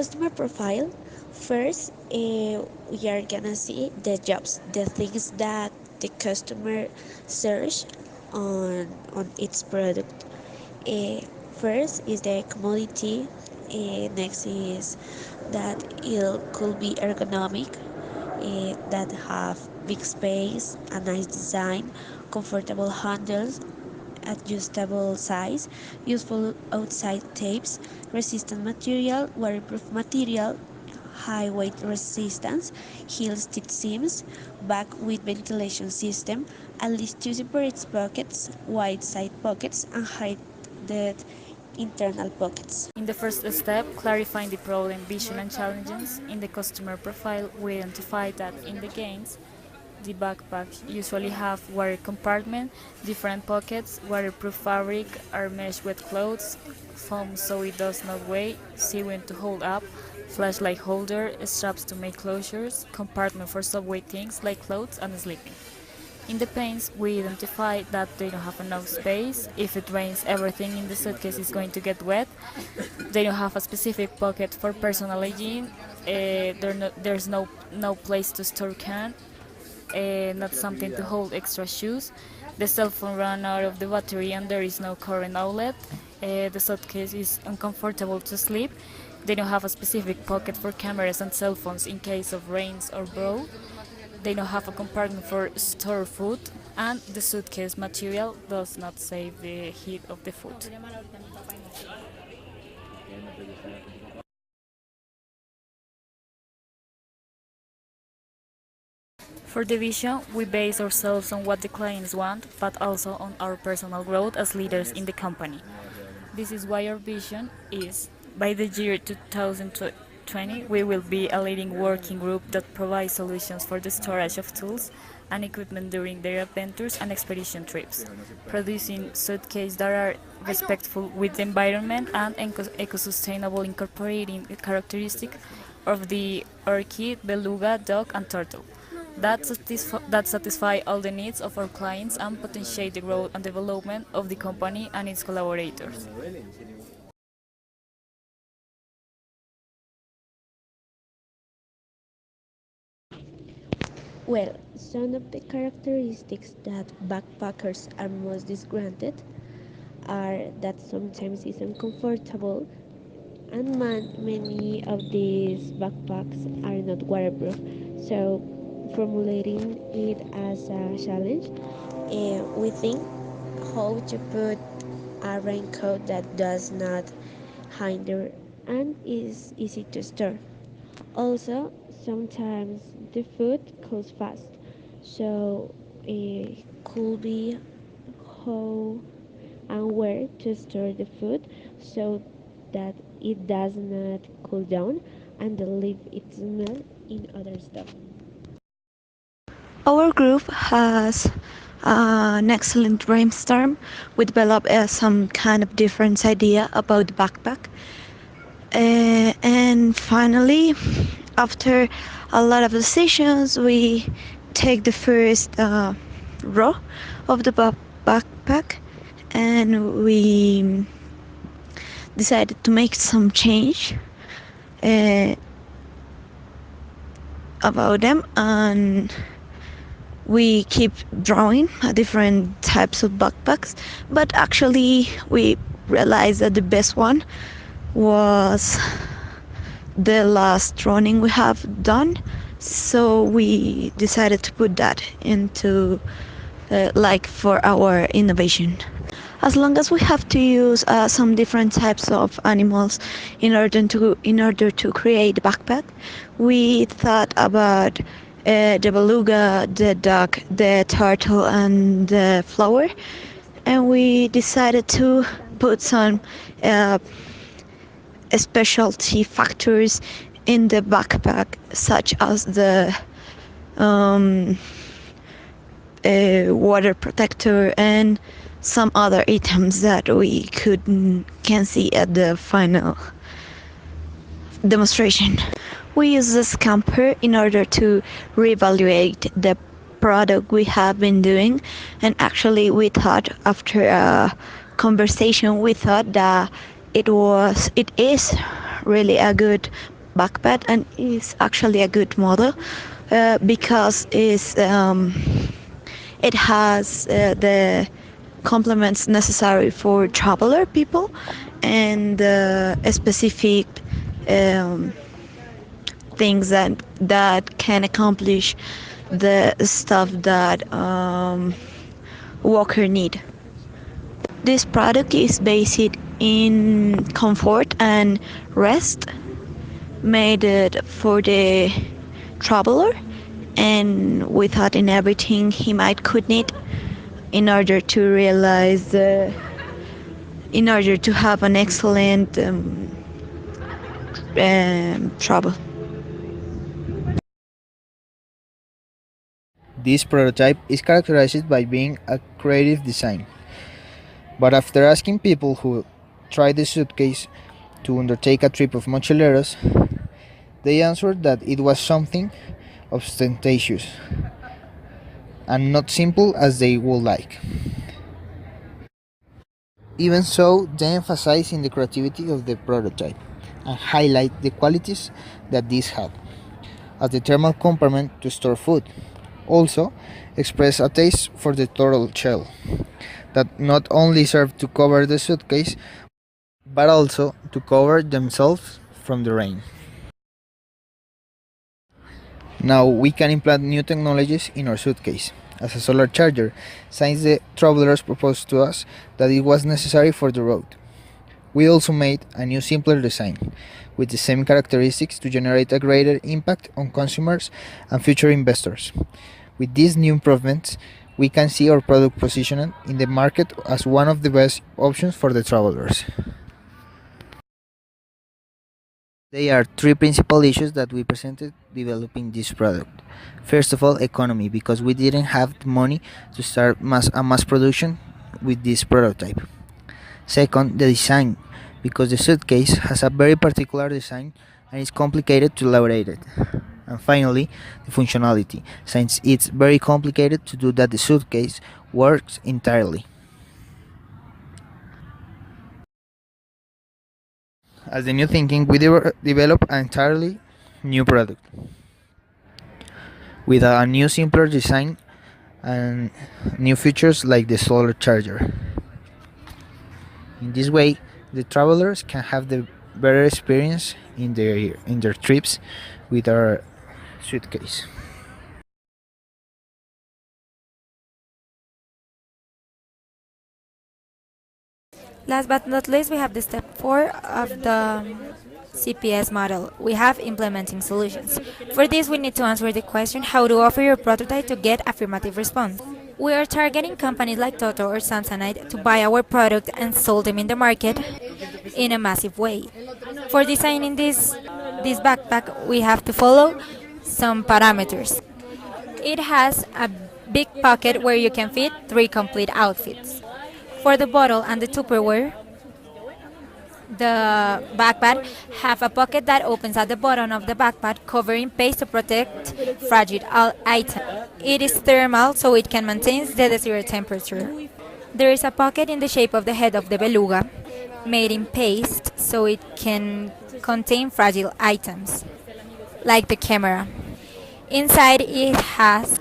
customer profile, first we are gonna see the jobs, the things that the customer search on its product. Uh, First is the commodity. Next is that it could be ergonomic, that have big space, a nice design, comfortable handles, adjustable size, useful outside tapes, resistant material, waterproof material, high weight resistance, heel stitch seams, back with ventilation system, at least two separate pockets, wide side pockets, and hide the internal pockets. In the first step, clarifying the problem, vision, and challenges in the customer profile, we identify that in the gains, the backpacks usually have water compartment, different pockets, waterproof fabric, are meshed with clothes, foam so it does not weigh, sewing to hold up, flashlight holder, straps to make closures, compartment for subway things like clothes and sleeping. In the paints, we identify that they don't have enough space. If it rains, everything in the suitcase is going to get wet. They don't have a specific pocket for personal hygiene. There's no place to store can, not something to hold extra shoes. The cell phone ran out of the battery and there is no current outlet. The suitcase is uncomfortable to sleep. They don't have a specific pocket for cameras and cell phones in case of rains or blow. They don't have a compartment for store food, and the suitcase material does not save the heat of the food. For the vision, we base ourselves on what the clients want, but also on our personal growth as leaders in the company. This is why our vision is, by the year 2020, we will be a leading working group that provides solutions for the storage of tools and equipment during their adventures and expedition trips, producing suitcases that are respectful with the environment and eco-sustainable, incorporating the characteristics of the orchid, beluga, dog, and turtle that satisfy all the needs of our clients and potentiate the growth and development of the company and its collaborators. Well, some of the characteristics that backpackers are most disgranted are that sometimes it's uncomfortable, and many of these backpacks are not waterproof. So, formulating it as a challenge, we think how to put a raincoat that does not hinder and is easy to store. Also, sometimes the food cools fast, so it could be how and where to store the food so that it does not cool down and leave its smell in other stuff. Our group has an excellent brainstorm. We developed some kind of different idea about the backpack. And finally, after a lot of decisions, we take the first row of the backpack and we decided to make some change uh, about them, and we keep drawing different types of backpacks, but actually we realized that the best one was the last running we have done, so we decided to put that into like for our innovation. As long as we have to use some different types of animals in order to create a backpack, we thought about the beluga, the duck, the turtle, and the flower, and we decided to put some uh, specialty factors in the backpack, such as the um, water protector and some other items that we can see at the final demonstration. We use the scamper in order to reevaluate the product we have been doing, and actually we thought after a conversation we thought that it is really a good backpack, and it's actually a good model because it has the complements necessary for traveler people and specific um, things that can accomplish the stuff that walker need. This product is based in comfort and rest, made it for the traveler and without in everything he might could need in order to realize in order to have an excellent travel. This prototype is characterized by being a creative design. But after asking people who tried the suitcase to undertake a trip of mochileros, they answered that it was something ostentatious and not simple as they would like. Even so, they emphasize in the creativity of the prototype and highlight the qualities that this had, as the thermal compartment to store food. Also, express a taste for the turtle shell, that not only served to cover the suitcase, but also to cover themselves from the rain. Now we can implant new technologies in our suitcase, as a solar charger, since the travelers proposed to us that it was necessary for the road. We also made a new simpler design, with the same characteristics to generate a greater impact on consumers and future investors. With these new improvements, we can see our product positioned in the market as one of the best options for the travelers. There are three principal issues that we presented developing this product. First of all, economy, because we didn't have the money to start mass production with this prototype. Second, the design, because the suitcase has a very particular design and is complicated to elaborate it. And finally, the functionality, since it's very complicated to do that the suitcase works entirely. As the new thinking, we develop an entirely new product with a new simpler design and new features like the solar charger. In this way, the travelers can have the better experience in their trips with our suitcase. Last but not least, we have the step 4 of the CPS model. We have implementing solutions. For this, we need to answer the question how to offer your prototype to get affirmative response. We are targeting companies like Toto or Samsonite to buy our product and sell them in the market in a massive way. For designing this backpack, we have to follow some parameters. It has a big pocket where you can fit 3 complete outfits. For the bottle and the Tupperware, the backpack have a pocket that opens at the bottom of the backpack, covering paste to protect fragile items. It is thermal, so it can maintain the zero temperature. There is a pocket in the shape of the head of the beluga, made in paste, so it can contain fragile items, like the camera. Inside it has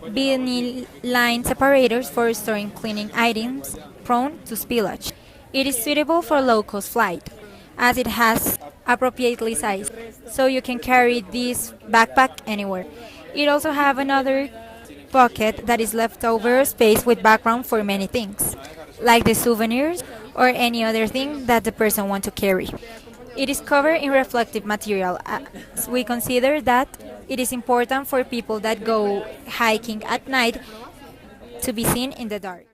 vinyl line separators for storing cleaning items prone to spillage. It is suitable for low-cost flight, as it has appropriately sized, so you can carry this backpack anywhere. It also have another pocket that is leftover space with background for many things, like the souvenirs or any other thing that the person wants to carry. It is covered in reflective material, as we consider that it is important for people that go hiking at night to be seen in the dark.